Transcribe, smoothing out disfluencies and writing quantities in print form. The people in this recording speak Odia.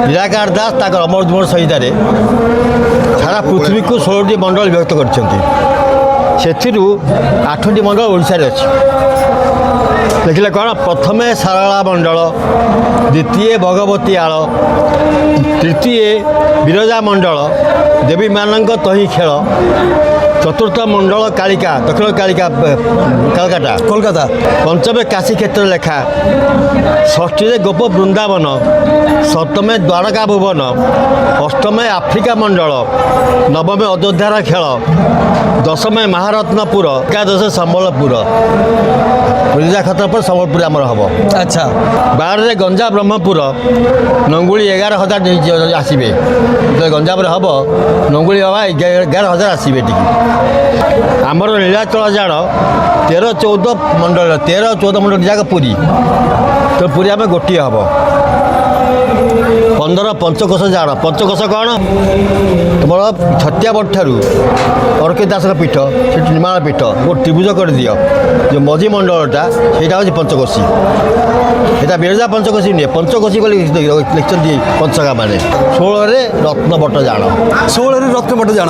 ନିରାକାର ଦାସ ତାଙ୍କର ଅମର ଜୀବନ ସଂହିତାରେ ସାରା ପୃଥିବୀକୁ 16ଟି ମଣ୍ଡଳ ବିଭକ୍ତ କରିଛନ୍ତି। ସେଥିରୁ 8ଟି ମଣ୍ଡଳ ଓଡ଼ିଶାରେ ଅଛି। ଦେଖିଲେ କ'ଣ, ପ୍ରଥମେ ସାରଳା ମଣ୍ଡଳ, ଦ୍ୱିତୀୟ ଭଗବତୀ ଆଳ, ତୃତୀୟ ବିରଜା ମଣ୍ଡଳ, ଦେବୀମାନଙ୍କ ତହିଁ ଖେଳ, ଚତୁର୍ଥ ମଣ୍ଡଳ କାଳିକା, ଦକ୍ଷିଣ କାଳିକା କାଲକାଟା କୋଲକାତା, ପଞ୍ଚମେ କାଶୀ କ୍ଷେତ୍ର ଲେଖା, ଷଷ୍ଠୀରେ ଗୋପ ବୃନ୍ଦାବନ, ସପ୍ତମେ ଦ୍ୱାରକା ଭୁବନ, ଅଷ୍ଟମେ ଆଫ୍ରିକା ମଣ୍ଡଳ, ନବମେ ଅଯୋଧ୍ୟାର ଖେଳ, ଦଶମେ ମହାରତ୍ନପୁର, ଏକାଦଶ ସମ୍ବଲପୁର। ବିରଜା କ୍ଷେତ୍ର ପରେ ସମ୍ବଲପୁର ଆମର ହେବ। ଆଚ୍ଛା, 12ରେ ଗଞ୍ଜା ବ୍ରହ୍ମପୁର, ନଙ୍ଗୁଳି 11,000 ଆସିବେ। ଯେତେବେଳେ ଗଞ୍ଜାମରେ ହେବ ନଙ୍ଗୁଳି ବାବା 11,000 ଆସିବେ ଏଠିକି। ଆମର ନୀଳାଚଳ ଜାଣ 13-14 ମଣ୍ଡଳ, 13-14 ମଣ୍ଡଳ ଯାକ ପୁରୀ। ତ ପୁରୀ ଆମେ ଗୋଟିଏ ହେବ। 15 ପଞ୍ଚକୋଶ ଜାଣ। ପଞ୍ଚକୋଶ କ'ଣ? ତୁମର ଛତିଆ ବଟ ଠାରୁ ଅରକ୍ଷିତ ଦାସଙ୍କ ପୀଠ, ସେଠି ନିର୍ମାଳ ପୀଠ, ଗୋଟେ ତ୍ରିଭୁଜ କରିଦିଅ। ଯେଉଁ ମଝି ମଣ୍ଡଳଟା ସେଇଟା ହେଉଛି ପଞ୍ଚକୋଶୀ। এটা বিরজা পঞ্চকোশী নୁହେଁ, ପଞ୍ଚକୋଶୀ ବୋଲି ଲେଖିଛନ୍ତି ପଞ୍ଚକା ମାନେ। 16ରେ ରତ୍ନବଟ ଜାଣ। 16ରେ ରତ୍ନବଟ ଜାଣ।